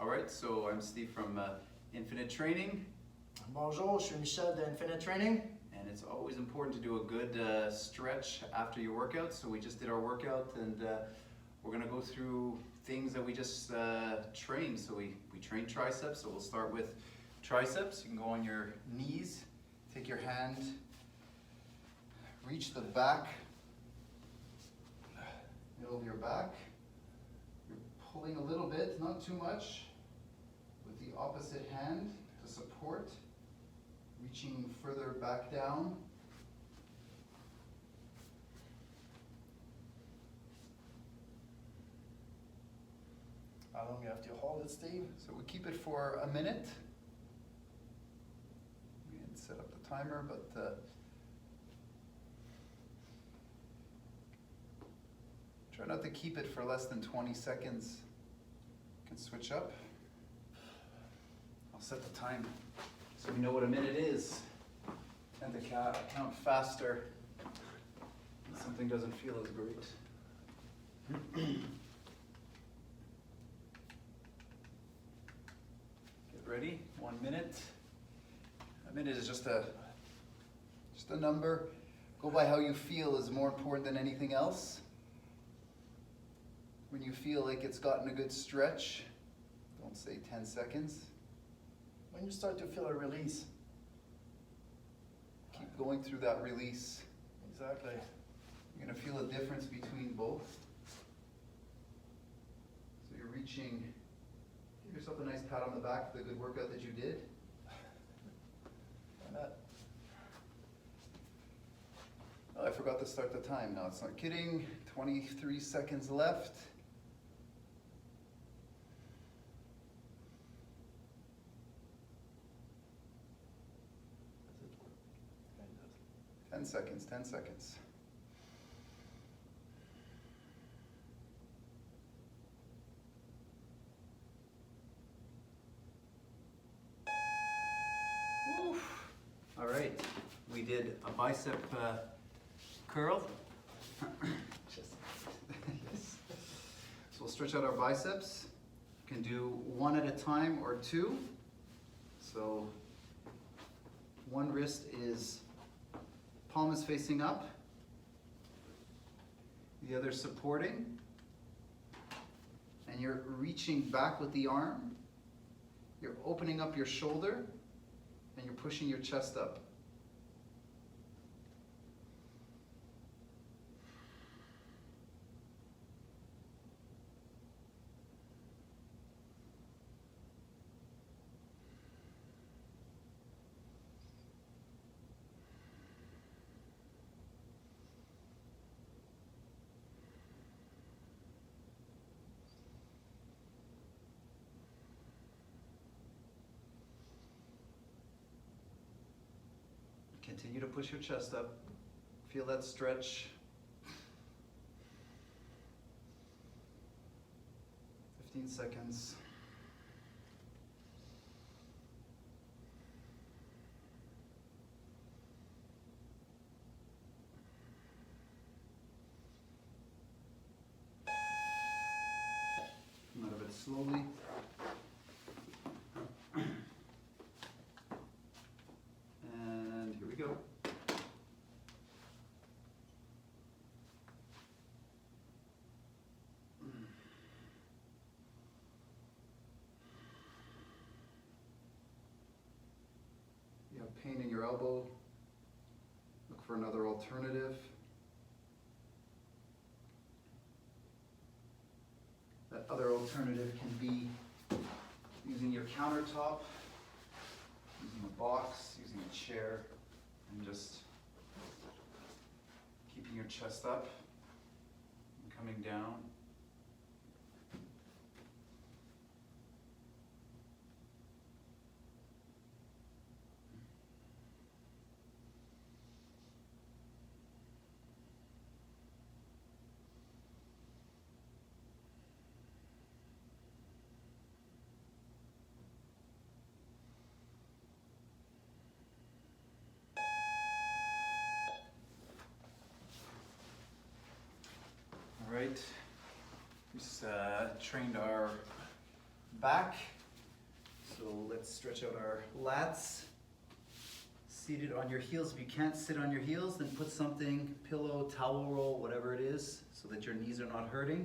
All right, so I'm Steve from Infinite Training, Bonjour, je suis Michel de Infinite Training. and it's always important to do a good stretch after your workout. So we just did our workout, and we're gonna go through things that we just trained. So we trained triceps, so we'll start with triceps. You can go on your knees, take your hand, reach the back, middle of your back. You're pulling a little bit, not too much, with the opposite hand to support, reaching further back down. How long you have to hold it, Steve? So we keep it for a minute. We didn't set up the timer, but try not to keep it for less than 20 seconds. You can switch up. I'll set the time so we know what a minute is. And to count faster when something doesn't feel as great. Get ready, 1 minute. A minute is just a number. Go by how you feel is more important than anything else. When you feel like it's gotten a good stretch, don't say 10 seconds. When you start to feel a release. Keep going through that release. Exactly. You're gonna feel a difference between both. So you're reaching, give yourself a nice pat on the back for the good workout that you did. Why not? Oh, I forgot to start the time. No, it's not kidding. 23 seconds left. Kind of. 10 seconds, 10 seconds. Oof. All right, we did a bicep curl. Just, yes. So we'll stretch out our biceps. You can do one at a time or two. So one wrist is, palm is facing up, the other supporting, and you're reaching back with the arm. You're opening up your shoulder, and you're pushing your chest up. Continue to push your chest up. Feel that stretch. 15 seconds. Come out of it slowly. And here we go. You have pain in your elbow, look for another alternative. That other alternative can be using your countertop, using a box, using a chair, and just keeping your chest up and coming down. All right, we just trained our back. So let's stretch out our lats. Seated on your heels. If you can't sit on your heels, then put something, pillow, towel roll, whatever it is, so that your knees are not hurting.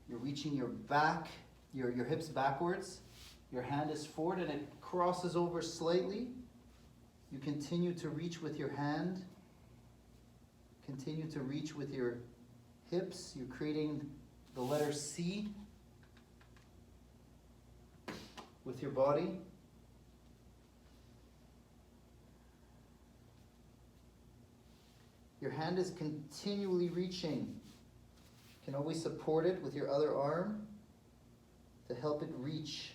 You're reaching your back, your hips backwards. Your hand is forward and it crosses over slightly. You continue to reach with your hand. Continue to reach with your hips. You're creating the letter C with your body. Your hand is continually reaching. You can always support it with your other arm to help it reach.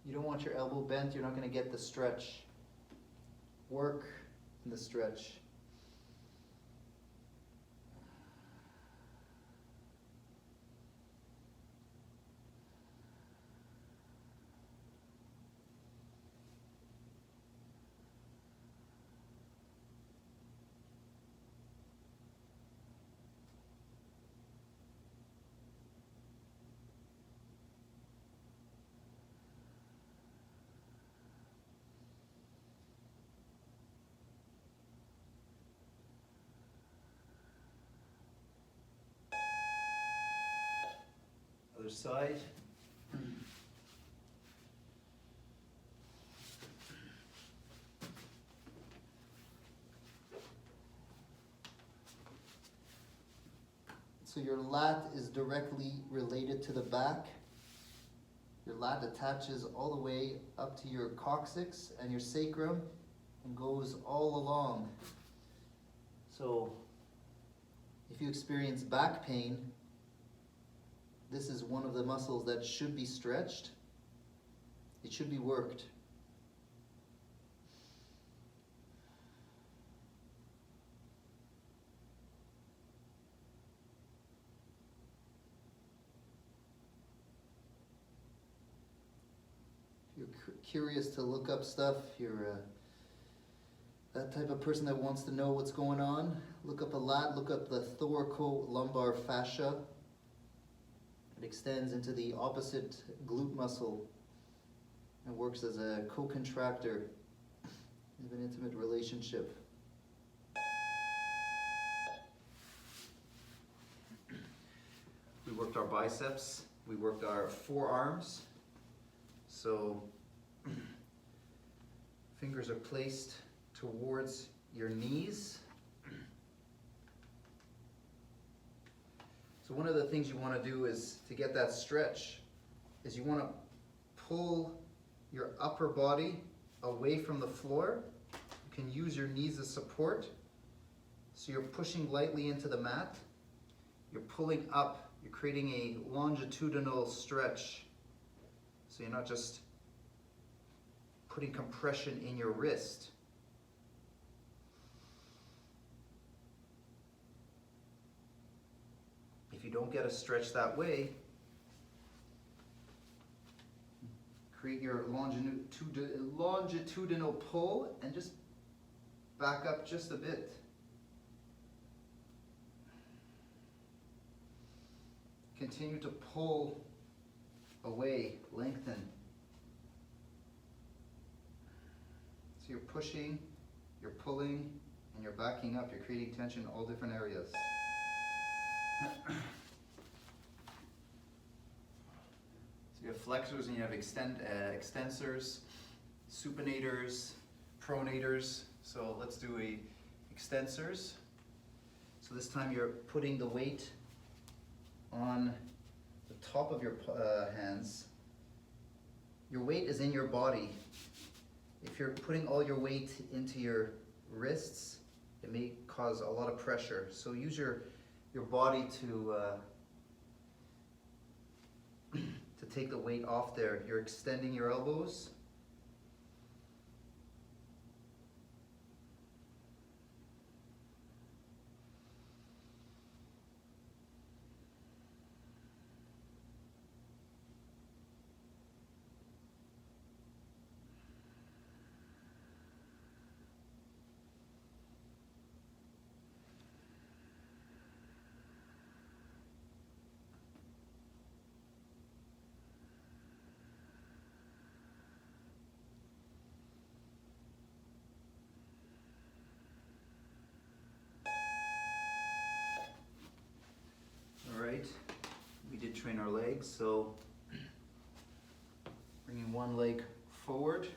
You don't want your elbow bent, you're not going to get the stretch. Work in the stretch. Other side. So your lat is directly related to the back. Your lat attaches all the way up to your coccyx and your sacrum and goes all along. So if you experience back pain, this is one of the muscles that should be stretched. It should be worked. If you're curious to look up stuff, if you're that type of person that wants to know what's going on, look up a lat, look up the thoracolumbar fascia. It extends into the opposite glute muscle and works as a co-contractor of an intimate relationship. We worked our biceps, we worked our forearms. So fingers are placed towards your knees. So one of the things you want to do is to get that stretch is you want to pull your upper body away from the floor. You can use your knees as support. So you're pushing lightly into the mat. You're pulling up. You're creating a longitudinal stretch. So you're not just putting compression in your wrist. If you don't get a stretch that way, create your longitudinal pull and just back up just a bit. Continue to pull away, lengthen. So you're pushing, you're pulling, and you're backing up. You're creating tension in all different areas. So you have flexors and you have extensors, supinators, pronators. So let's do extensors. So this time you're putting the weight on the top of your hands. Your weight is in your body. If you're putting all your weight into your wrists, it may cause a lot of pressure. So use your body to take the weight off there. You're extending your elbows. our legs, so bringing one leg forward,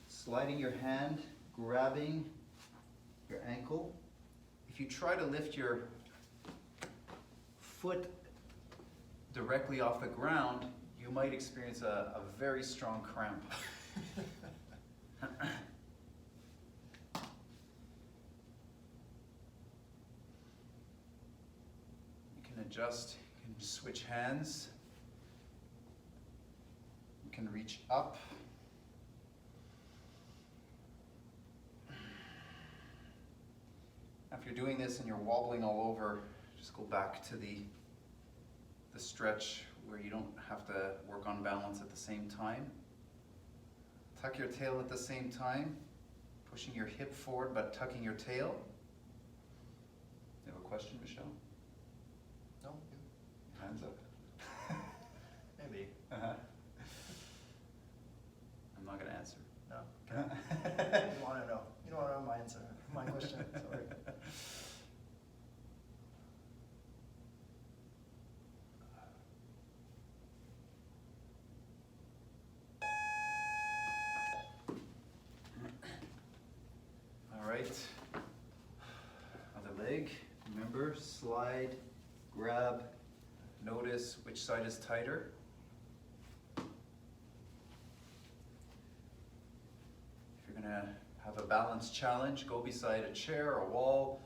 sliding your hand, grabbing your ankle. If you try to lift your foot directly off the ground, you might experience a very strong cramp. You can adjust, you can switch hands. You can reach up. If you're doing this and you're wobbling all over, just go back to the stretch where you don't have to work on balance at the same time. Tuck your tail at the same time, pushing your hip forward but tucking your tail. You have a question, Michel? No? Hands up. Maybe. I'm not going to answer. No. You don't want to know. You don't want to know my answer. My question. Sorry. All right. Other leg. Remember, slide, grab, notice which side is tighter. If you're going to have a balance challenge, go beside a chair or a wall.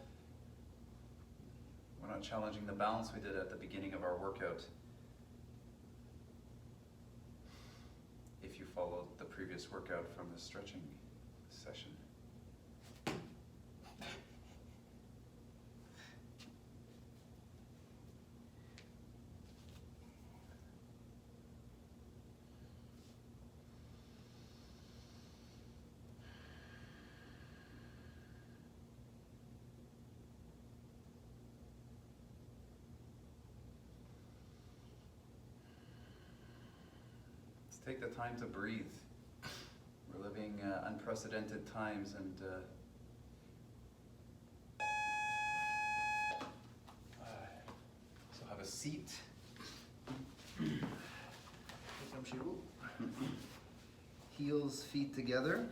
We're not challenging the balance we did at the beginning of our workout. If you followed the previous workout from the stretching session. Take the time to breathe. We're living unprecedented times, and so have a seat. Heels, feet together.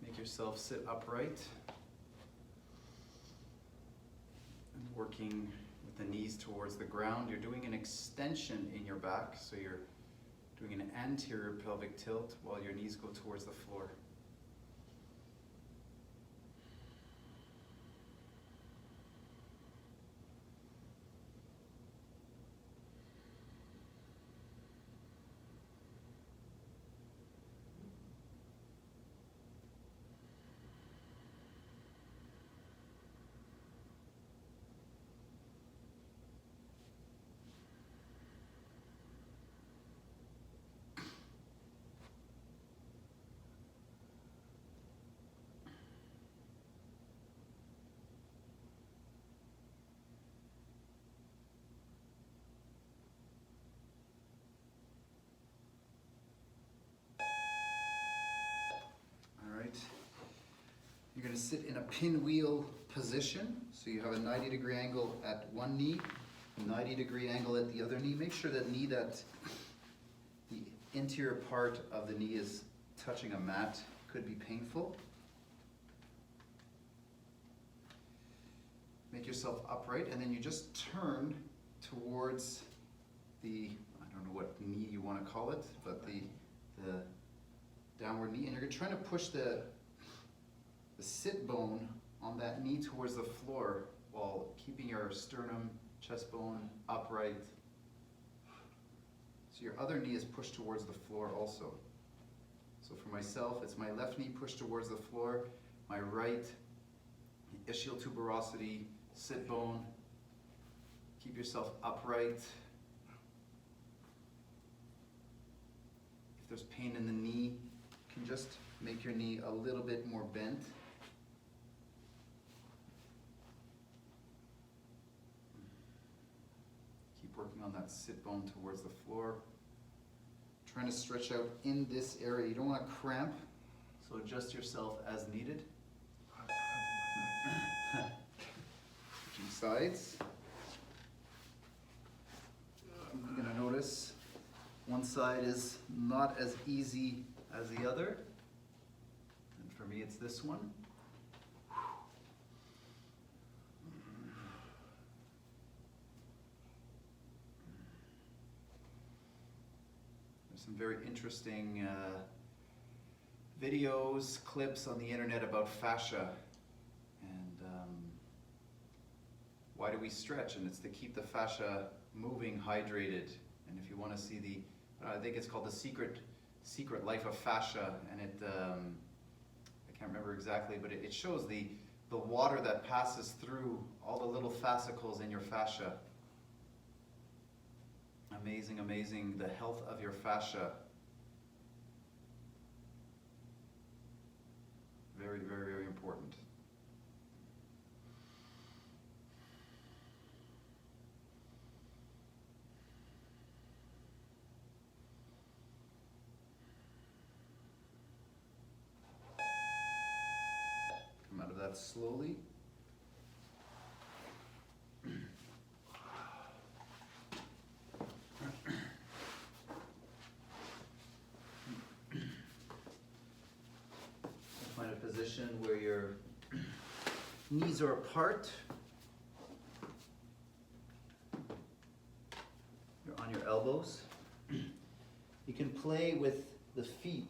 Make yourself sit upright. Working with the knees towards the ground. You're doing an extension in your back, so you're doing an anterior pelvic tilt while your knees go towards the floor. You're going to sit in a pinwheel position. So you have a 90-degree angle at one knee, a 90-degree angle at the other knee. Make sure that the interior part of the knee is touching a mat. Could be painful. Make yourself upright, and then you just turn towards the, I don't know what knee you want to call it, but the downward knee, and you're trying to push the sit bone on that knee towards the floor while keeping your sternum, chest bone upright. So your other knee is pushed towards the floor also. So for myself, it's my left knee pushed towards the floor, my right ischial tuberosity, sit bone. Keep yourself upright. If there's pain in the knee, you can just make your knee a little bit more bent. Keep working on that sit bone towards the floor. Trying to stretch out in this area. You don't want to cramp, so So adjust yourself as needed. Switching sides. I'm gonna notice one side is not as easy as the other. And for me, it's this one. There's some very interesting videos, clips on the internet about fascia and why do we stretch? And it's to keep the fascia moving, hydrated. And if you want to see the, I think it's called the secret life of fascia, and it, I can't remember exactly, but it shows the water that passes through all the little fascicles in your fascia. Amazing, amazing, the health of your fascia. Very, very, very important. Come out of that slowly. Find a position where your knees are apart. You're on your elbows. You can play with the feet.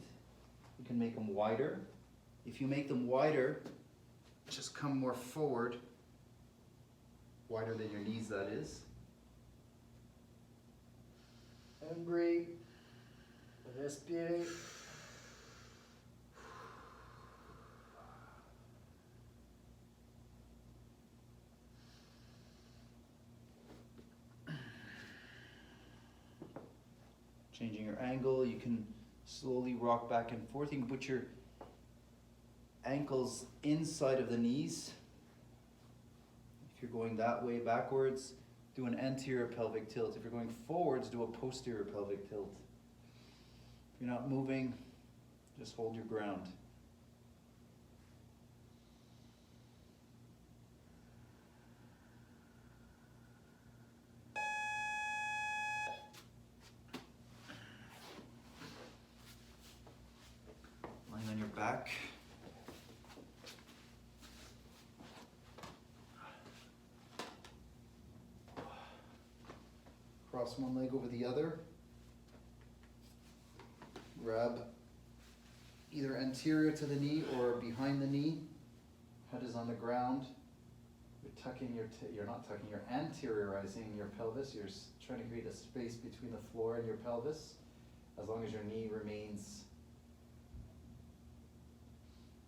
You can make them wider. If you make them wider, just come more forward. Wider than your knees, that is. And breathe. Respire. Changing your angle, you can slowly rock back and forth. You can put your ankles inside of the knees. If you're going that way backwards, do an anterior pelvic tilt. If you're going forwards, do a posterior pelvic tilt. If you're not moving, just hold your ground. Lying on your back. Cross one leg over the other. Grab either anterior to the knee or behind the knee. Head is on the ground. You're tucking you're not tucking, you're anteriorizing your pelvis. You're trying to create a space between the floor and your pelvis, as long as your knee remains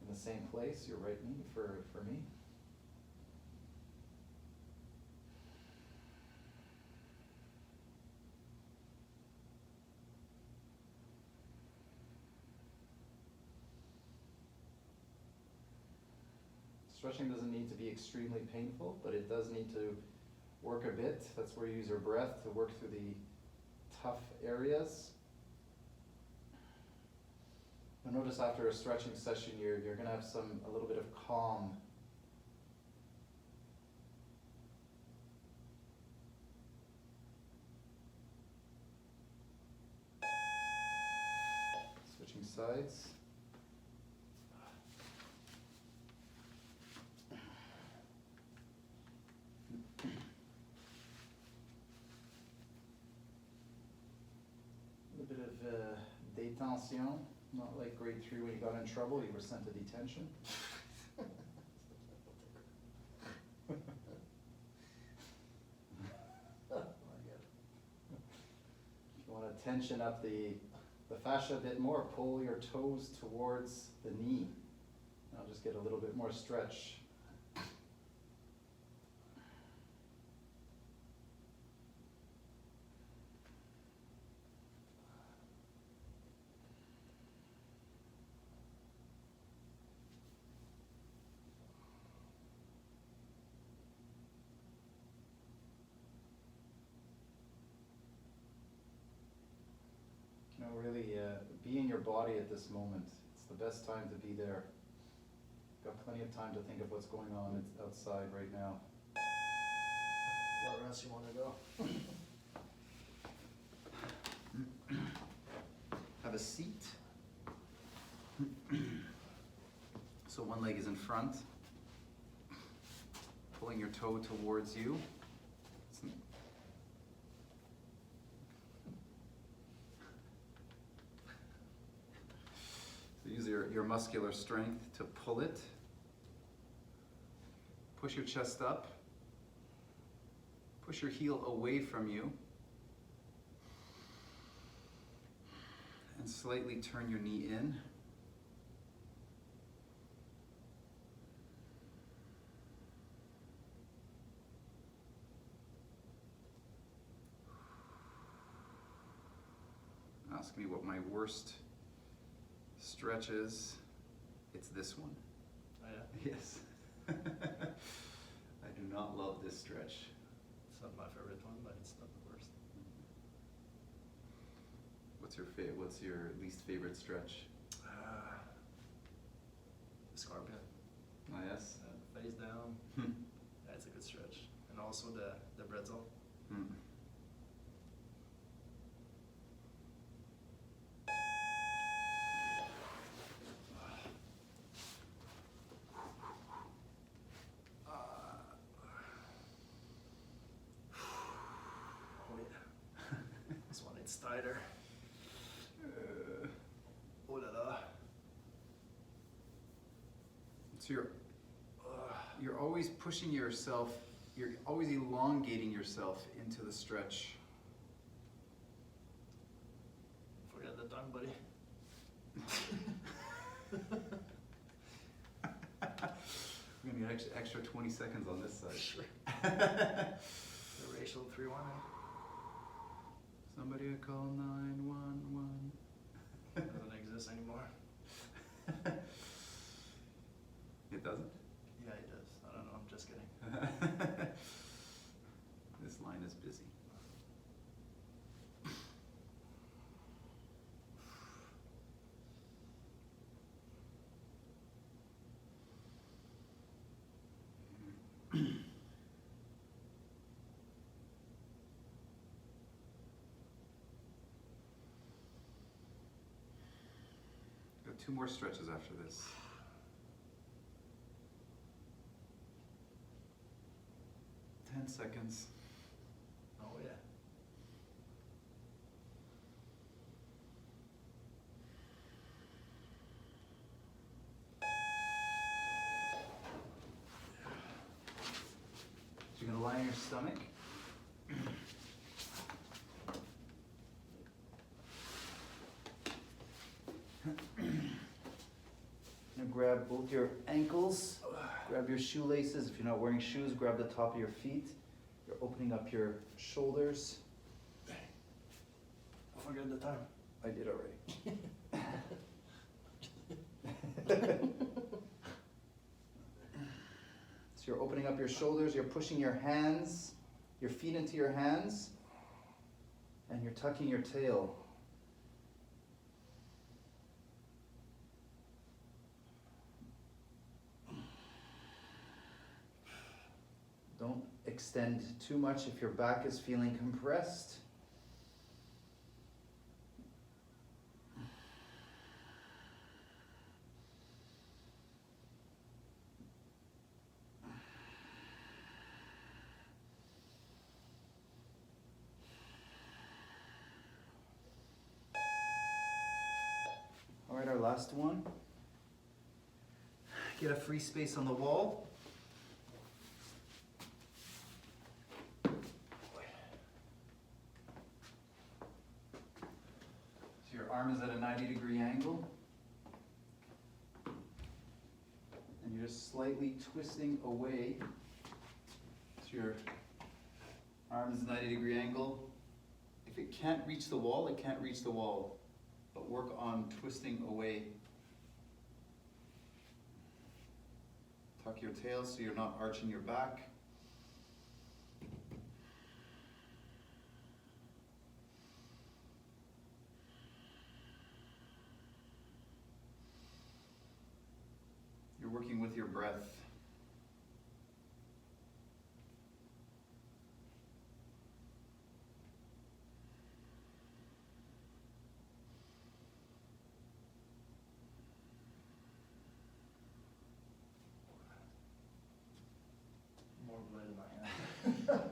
in the same place, your right knee for me. Stretching doesn't need to be extremely painful, but it does need to work a bit. That's where you use your breath to work through the tough areas. You'll notice after a stretching session, you're going to have a little bit of calm. Switching sides. A bit of détention, not like grade 3 when you got in trouble, you were sent to detention. If you want to tension up the fascia a bit more, pull your toes towards the knee. I'll just get a little bit more stretch. Really be in your body at this moment. It's the best time to be there. Got plenty of time to think of what's going on outside right now. Where else you wanna go? Have a seat. So one leg is in front, pulling your toe towards you. So use your muscular strength to pull it. Push your chest up. Push your heel away from you. And slightly turn your knee in. Ask me what my worst stretch is. It's this one. Oh yeah? Yes. I do not love this stretch. It's not my favorite one, but it's not the worst. What's your least favorite stretch? The scorpion. Oh yes. Face down. That's a good stretch. And also the bretzel. Hmm. Oh yeah. This one it's tighter. Oh la la. So you're always pushing yourself, you're always elongating yourself into the stretch. Forget the tongue, buddy. We're gonna get extra 20 seconds on this side. Sure. The racial 3-1. Somebody call 911. Doesn't exist anymore. It doesn't? Yeah, it does. I don't know. I'm just kidding. This line is busy. Got 2 more stretches after this. 10 seconds. Oh yeah. So you're gonna lie on your stomach. Now grab both your ankles, grab your shoelaces. If you're not wearing shoes, grab the top of your feet. You're opening up your shoulders. I forgot the time. I did already. So you're opening up your shoulders, you're pushing your hands, your feet into your hands, and you're tucking your tail. Don't extend too much if your back is feeling compressed. All right, our last one. Get a free space on the wall. So your arm is at a 90-degree angle. And you're just slightly twisting away. So your arm is 90-degree angle. If it can't reach the wall, it can't reach the wall. But work on twisting away. Tuck your tail so you're not arching your back. working with your breath. More blood in my hand. Other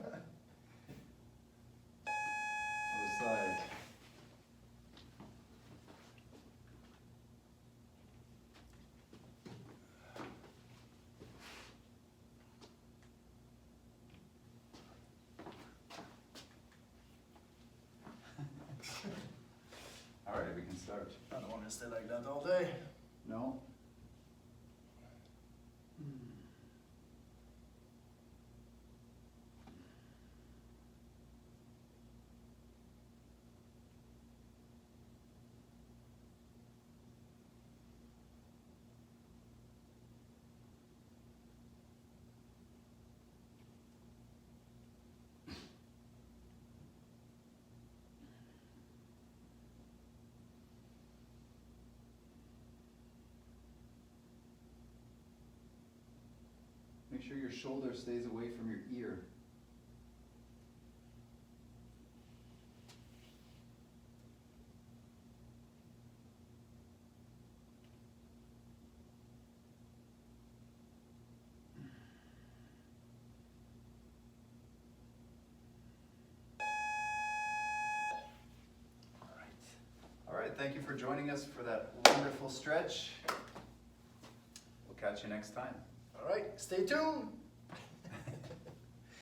side. All right, we can start. I don't want to stay like that all day. No? Make sure your shoulder stays away from your ear. All right, thank you for joining us for that wonderful stretch. We'll catch you next time. All right, stay tuned.